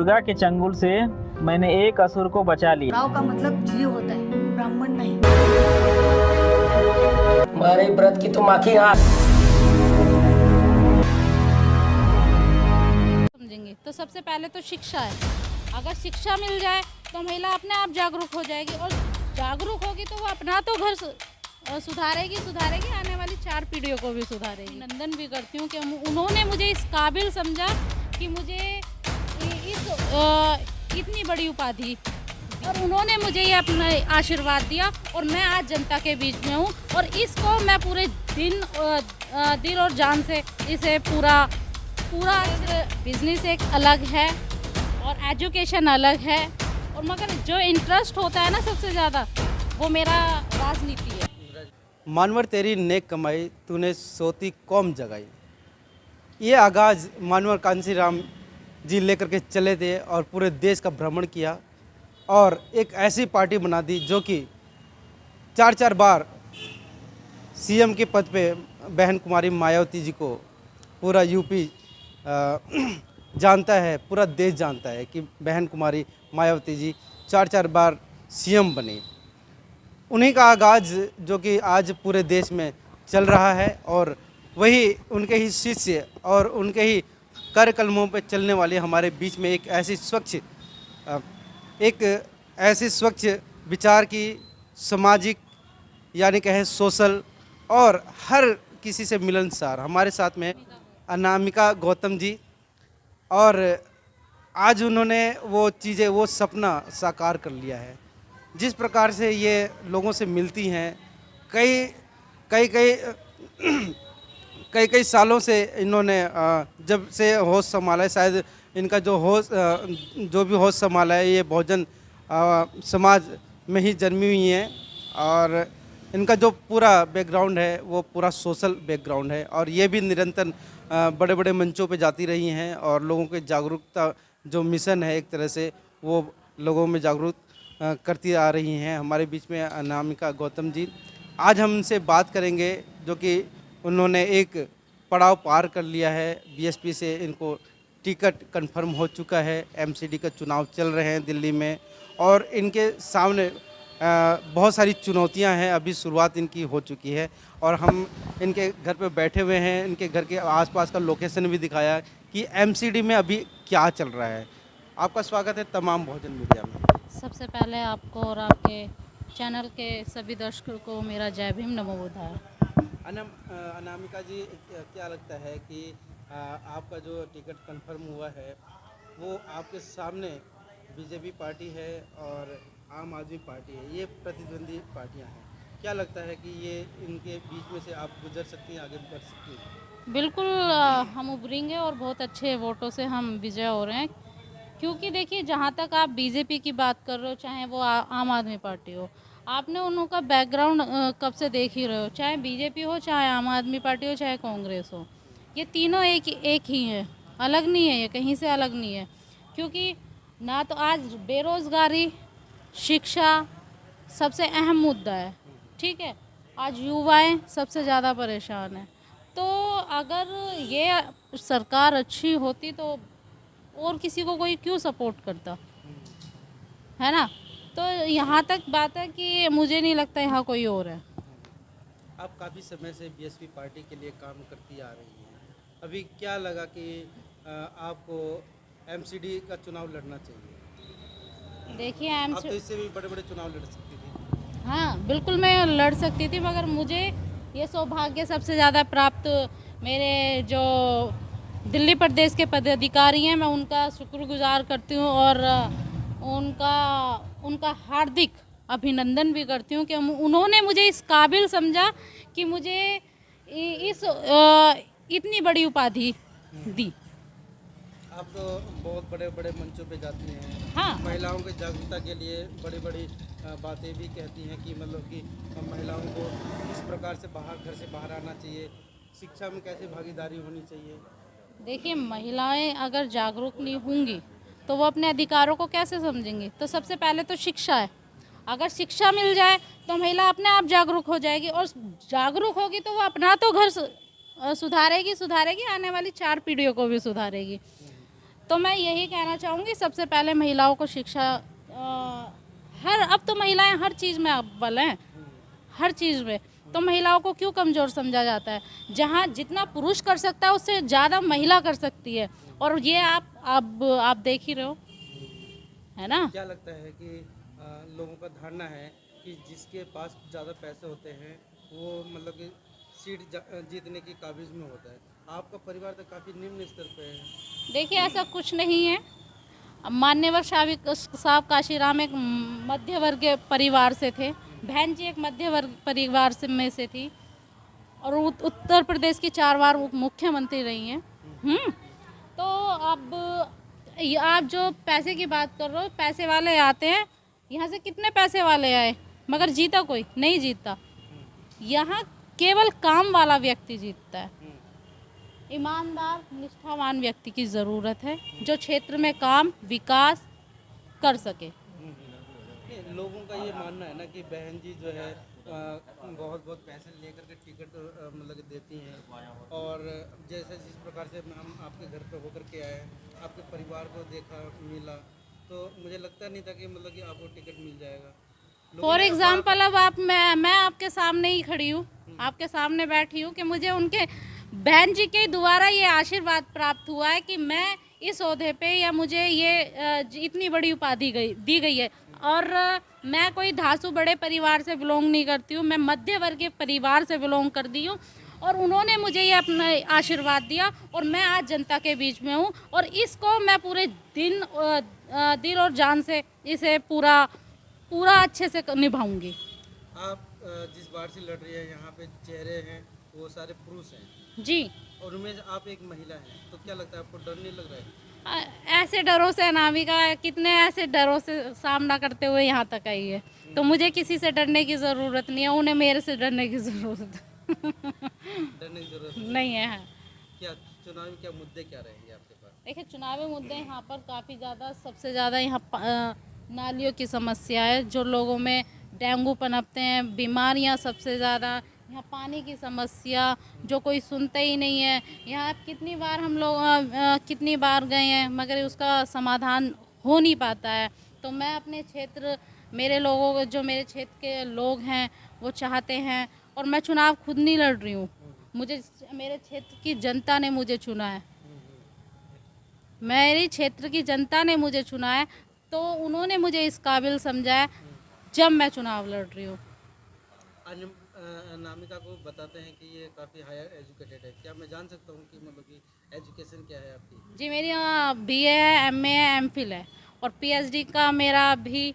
दुर्गा के चंगुल से मैंने एक असुर को बचा लिया। राव का मतलब जीव होता है, ब्राह्मण नहीं। हमारे व्रत की तुम आखी आंख। समझेंगे तो सबसे पहले तो शिक्षा है। अगर शिक्षा मिल जाए तो महिला अपने आप जागरूक हो जाएगी, और जागरूक होगी तो वो अपना तो घर सुधारेगी, आने वाली 4 पीढ़ियों को भी सुधारेगी। नंदन भी करती हूँ कि उन्होंने मुझे इस काबिल समझा कि मुझे इतनी बड़ी उपाधि, और उन्होंने मुझे ये अपना आशीर्वाद दिया, और मैं आज जनता के बीच में हूँ, और इसको मैं पूरे दिल और जान से इसे पूरा बिजनेस एक अलग है और एजुकेशन अलग है, और मगर जो इंटरेस्ट होता है ना सबसे ज़्यादा, वो मेरा राजनीति है। मानवर तेरी नेक कमाई, तूने सोती कौम जगाई। ये आगाज़ मानवर कांसी राम जी लेकर के चले थे और पूरे देश का भ्रमण किया, और एक ऐसी पार्टी बना दी जो कि 4 बार सीएम के पद पे बहन कुमारी मायावती जी को पूरा यूपी जानता है, पूरा देश जानता है कि बहन कुमारी मायावती जी 4 बार सीएम बने। उन्हीं का आगाज़ जो कि आज पूरे देश में चल रहा है, और वही उनके ही शिष्य और उनके ही कर कलमों पे चलने वाले हमारे बीच में एक ऐसी स्वच्छ विचार की, सामाजिक यानी कहे सोशल और हर किसी से मिलनसार हमारे साथ में अनामिका गौतम जी। और आज उन्होंने वो चीज़ें, वो सपना साकार कर लिया है। जिस प्रकार से ये लोगों से मिलती हैं, कई सालों से इन्होंने जब से होश संभाला है, शायद इनका जो भी होश संभाला है ये बहुजन समाज में ही जन्मी हुई हैं, और इनका जो पूरा बैकग्राउंड है वो पूरा सोशल बैकग्राउंड है, और ये भी निरंतर बड़े बड़े मंचों पे जाती रही हैं, और लोगों के जागरूकता जो मिशन है एक तरह से वो लोगों में जागरूक करती आ रही हैं। हमारे बीच में अनामिका गौतम जी, आज हम उनसे बात करेंगे जो कि उन्होंने एक पड़ाव पार कर लिया है। बीएसपी से इनको टिकट कंफर्म हो चुका है, एमसीडी का चुनाव चल रहे हैं दिल्ली में, और इनके सामने बहुत सारी चुनौतियां हैं। अभी शुरुआत इनकी हो चुकी है, और हम इनके घर पे बैठे हुए हैं। इनके घर के आसपास का लोकेशन भी दिखाया कि एमसीडी में अभी क्या चल रहा है। आपका स्वागत है तमाम बहुजन मीडिया में। सबसे पहले आपको और आपके चैनल के सभी दर्शकों को मेरा जय भीम, नमो बुद्धाय। अनामिका जी, क्या लगता है कि आपका जो टिकट कंफर्म हुआ है वो आपके सामने बीजेपी पार्टी है और आम आदमी पार्टी है, ये प्रतिद्वंदी पार्टियां हैं, क्या लगता है कि ये इनके बीच में से आप गुजर सकती हैं, आगे बढ़ सकती हैं? बिल्कुल, हम उभरेंगे और बहुत अच्छे वोटों से हम विजय हो रहे हैं। क्योंकि देखिए, जहाँ तक आप बीजेपी की बात कर रहे हो, चाहे वो आम आदमी पार्टी हो, आपने उनका बैकग्राउंड कब से देख ही रहे हो। चाहे बीजेपी हो, चाहे आम आदमी पार्टी हो, चाहे कांग्रेस हो, ये तीनों एक ही हैं, अलग नहीं है, ये कहीं से अलग नहीं है। क्योंकि ना तो आज बेरोज़गारी, शिक्षा सबसे अहम मुद्दा है, ठीक है। आज युवाएं सबसे ज़्यादा परेशान हैं। तो अगर ये सरकार अच्छी होती तो और किसी को कोई क्यों सपोर्ट करता, है ना। तो यहाँ तक बात है कि मुझे नहीं लगता यहाँ कोई और है। आप काफ़ी समय से बीएसपी पार्टी के लिए काम करती आ रही हैं, अभी क्या लगा कि आपको एमसीडी का चुनाव लड़ना चाहिए? देखिए, आप तो इससे भी बड़े बड़े चुनाव लड़ सकती थी। हाँ बिल्कुल, मैं लड़ सकती थी, मगर मुझे ये सौभाग्य सबसे ज़्यादा प्राप्त मेरे जो दिल्ली प्रदेश के पदाधिकारी हैं, मैं उनका शुक्रगुजार करती हूँ, और उनका हार्दिक अभिनंदन भी करती हूँ कि उन्होंने मुझे इस काबिल समझा कि मुझे इतनी बड़ी उपाधि दी। आप तो बहुत बड़े बड़े मंचों पे जाती हैं, हाँ। महिलाओं की जागरूकता के लिए बड़ी बड़ी बातें भी कहती हैं कि मतलब कि महिलाओं को इस प्रकार से घर से बाहर आना चाहिए, शिक्षा में कैसे भागीदारी होनी चाहिए। देखिए, महिलाएं अगर जागरूक नहीं होंगी तो वो अपने अधिकारों को कैसे समझेंगी। तो सबसे पहले तो शिक्षा है। अगर शिक्षा मिल जाए तो महिला अपने आप जागरूक हो जाएगी, और जागरूक होगी तो वो अपना तो घर सुधारेगी, आने वाली 4 पीढ़ियों को भी सुधारेगी। तो मैं यही कहना चाहूँगी, सबसे पहले महिलाओं को शिक्षा अब तो महिलाएं हर चीज़ में अव्वल हैं, हर चीज़ में। तो महिलाओं को क्यों कमज़ोर समझा जाता है? जहाँ जितना पुरुष कर सकता है उससे ज़्यादा महिला कर सकती है, और ये आप देख ही रहे हो, है ना। क्या लगता है कि लोगों का धारणा है कि जिसके पास ज़्यादा पैसे होते हैं वो मतलब कि सीट जीतने की काबिज में होता है। आपका परिवार तो काफ़ी निम्न स्तर पे है। देखिए, ऐसा कुछ नहीं है। मान्यवर साहब काशीराम एक मध्य वर्गीय परिवार से थे, बहन जी एक मध्य वर्ग परिवार में से थी, और उत्तर प्रदेश की 4 बार मुख्यमंत्री रही हैं। तो अब आप जो पैसे की बात कर रहे हो, पैसे वाले आते हैं, यहाँ से कितने पैसे वाले आए, मगर जीता कोई नहीं जीतता। यहाँ केवल काम वाला व्यक्ति जीतता है। ईमानदार निष्ठावान व्यक्ति की ज़रूरत है, जो क्षेत्र में काम विकास कर सके। लोगों का ये मानना है ना कि बहन जी जो है बहुत पैसे लेकर के टिकट मतलब देती हैं, और जैसे जिस प्रकार से हम आपके घर पे होकर के आए, आपके परिवार को देखा मिला, तो मुझे लगता नहीं था कि मतलब कि आपको टिकट मिल जाएगा। फॉर एग्जाम्पल, अब मैं आपके सामने ही खड़ी हूँ, आपके सामने बैठी हूँ कि मुझे उनके बहन जी के द्वारा ये आशीर्वाद प्राप्त हुआ है कि मैं इस ओहदे पे, या मुझे ये इतनी बड़ी उपाधि दी गई है। और मैं कोई धासु बड़े परिवार से बिलोंग नहीं करती हूँ, मैं मध्य वर्गीय परिवार से बिलोंग करती हूँ, और उन्होंने मुझे ये अपना आशीर्वाद दिया, और मैं आज जनता के बीच में हूँ, और इसको मैं पूरे दिल और जान से इसे पूरा अच्छे से निभाऊंगी। आप जिस बार से लड़ रही है, यहाँ पे चेहरे हैं वो सारे पुरुष हैं जी, और उनमें आप एक महिला हैं, तो क्या लगता है आपको डर नहीं लग रहा है? ऐसे डरों से अनामिका कितने ऐसे डरों से सामना करते हुए यहाँ तक आई है, तो मुझे किसी से डरने की ज़रूरत नहीं है, उन्हें मेरे से डरने की ज़रूरत डरने की जरूरत नहीं है। क्या चुनावी क्या मुद्दे क्या रहेंगे आपके पास? देखिए, चुनावी मुद्दे यहाँ पर काफ़ी ज़्यादा, सबसे ज़्यादा यहाँ नालियों की समस्या है, जो लोगों में डेंगू पनपते हैं, बीमारियाँ सबसे ज़्यादा, यहाँ पानी की समस्या जो कोई सुनते ही नहीं है। यहाँ कितनी बार हम लोग कितनी बार गए हैं, मगर उसका समाधान हो नहीं पाता है। तो मैं अपने क्षेत्र, मेरे लोगों को, जो मेरे क्षेत्र के लोग हैं वो चाहते हैं, और मैं चुनाव खुद नहीं लड़ रही हूँ, मुझे मेरे क्षेत्र की जनता ने मुझे चुना है, मेरे क्षेत्र की जनता ने मुझे चुना है, तो उन्होंने मुझे इस काबिल समझा है जब मैं चुनाव लड़ रही हूँ। अनामिका को बताते हैं कि ये काफ़ी हायर एजुकेटेड है, क्या मैं जान सकता हूँ कि मतलब कि एजुकेशन क्या है आपकी? जी, मेरी BA है, MA है, MPhil है, और PhD का मेरा भी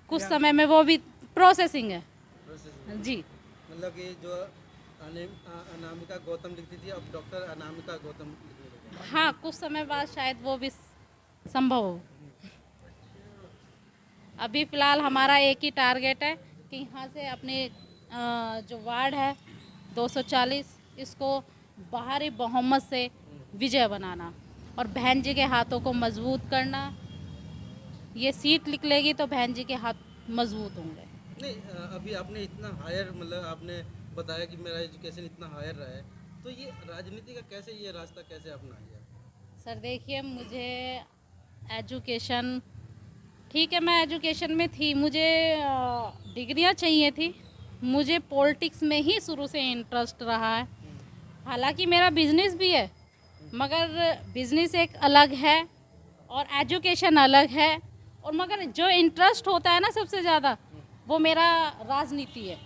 कुछ समय में वो भी प्रोसेसिंग है। जी, मतलब कि जो अनामिका गौतम लिखती थी, अब डॉक्टर अनामिका गौतम लिखने लगे। हाँ, कुछ समय बाद शायद वो भी संभव हो। अभी फ़िलहाल हमारा एक ही टारगेट है कि यहाँ से अपने जो वार्ड है 240, इसको बाहरी बहुमत से विजय बनाना, और बहन जी के हाथों को मजबूत करना। ये सीट निकलेगी तो बहन जी के हाथ मजबूत होंगे। नहीं, अभी आपने इतना हायर, मतलब आपने बताया कि मेरा एजुकेशन इतना हायर रहा है, तो ये राजनीति का कैसे, ये रास्ता कैसे अपना लिया? सर देखिए, मुझे एजुकेशन, ठीक है, मैं एजुकेशन में थी, मुझे डिग्रियां चाहिए थी, मुझे पॉलिटिक्स में ही शुरू से इंटरेस्ट रहा है। हालांकि मेरा बिजनेस भी है, मगर बिजनेस एक अलग है और एजुकेशन अलग है, और मगर जो इंटरेस्ट होता है ना सबसे ज़्यादा, वो मेरा राजनीति है।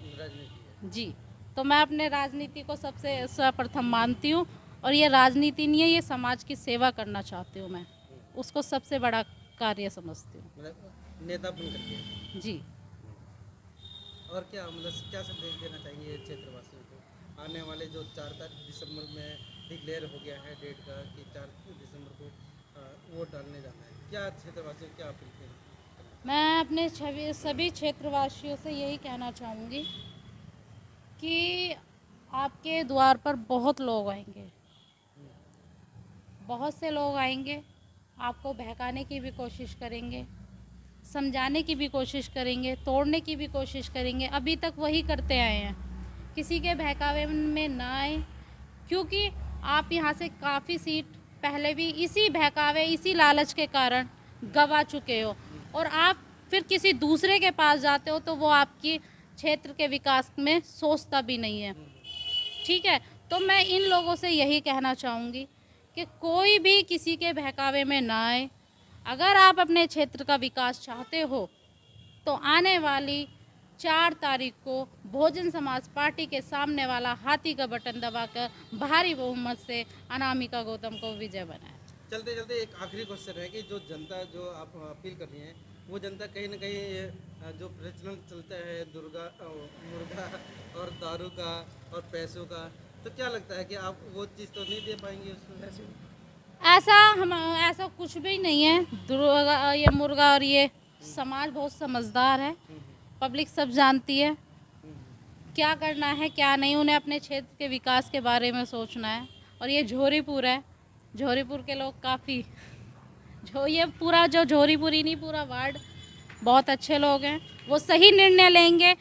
जी, तो मैं अपने राजनीति को सबसे सर्वप्रथम मानती हूँ, और ये राजनीति नहीं है, ये समाज की सेवा करना चाहती हूँ मैं, उसको सबसे बड़ा कार्य समझती हूँ। मतलब नेता बन करके। जी, और क्या मतलब क्या संदेश देना चाहिए क्षेत्रवासियों को? आने वाले जो 4 दिसंबर में डिक्लेयर हो गया है डेट का कि 4 दिसंबर को वोट डालने जाना है, क्या क्षेत्रवासियों क्या अपील करें? मैं अपने सभी क्षेत्रवासियों से यही कहना चाहूँगी कि आपके द्वार पर बहुत लोग आएंगे, बहुत से लोग आएंगे, आपको बहकाने की भी कोशिश करेंगे, समझाने की भी कोशिश करेंगे, तोड़ने की भी कोशिश करेंगे। अभी तक वही करते आए हैं, किसी के बहकावे में ना आए, क्योंकि आप यहाँ से काफ़ी सीट पहले भी इसी बहकावे, इसी लालच के कारण गवा चुके हो, और आप फिर किसी दूसरे के पास जाते हो तो वो आपकी क्षेत्र के विकास में सोचता भी नहीं है। ठीक है, तो मैं इन लोगों से यही कहना चाहूँगी कि कोई भी किसी के बहकावे में ना आए। अगर आप अपने क्षेत्र का विकास चाहते हो तो आने वाली 4 तारीख को बहुजन समाज पार्टी के सामने वाला हाथी का बटन दबाकर भारी बहुमत से अनामिका गौतम को विजय बनाएं। चलते चलते एक आखिरी क्वेश्चन है कि जो जनता जो आप अपील कर रही हैं, वो जनता कहीं ना कहीं जो प्रचलन चलता है मुर्गा और दारू का और पैसों का, तो क्या लगता है कि आप वो चीज़ तो नहीं दे पाएंगे उसमें? ऐसा कुछ भी नहीं है। ये मुर्गा और ये समाज बहुत समझदार है, पब्लिक सब जानती है क्या करना है क्या नहीं। उन्हें अपने क्षेत्र के विकास के बारे में सोचना है। और ये झोरीपुर है, झोरीपुर के लोग काफ़ी ये पूरा जो झोरीपुरी नहीं पूरा वार्ड बहुत अच्छे लोग हैं। वो सही निर्णय लेंगे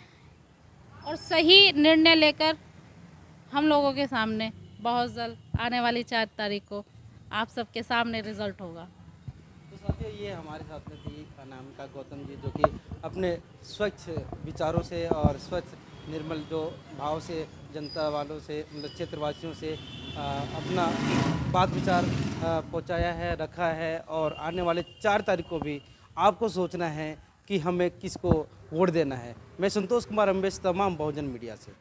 और सही निर्णय लेकर हम लोगों के सामने बहुत जल्द आने वाली 4 तारीख को आप सबके सामने रिजल्ट होगा। तो साथियों, ये हमारे साथ में थी अनामिका गौतम जी, जो कि अपने स्वच्छ विचारों से और स्वच्छ निर्मल जो भाव से जनता वालों से, मतलब क्षेत्रवासियों से अपना बात विचार पहुंचाया है, रखा है। और आने वाले 4 तारीख को भी आपको सोचना है कि हमें किसको वोट देना है। मैं संतोष कुमार अम्बेश, तमाम बहुजन मीडिया से।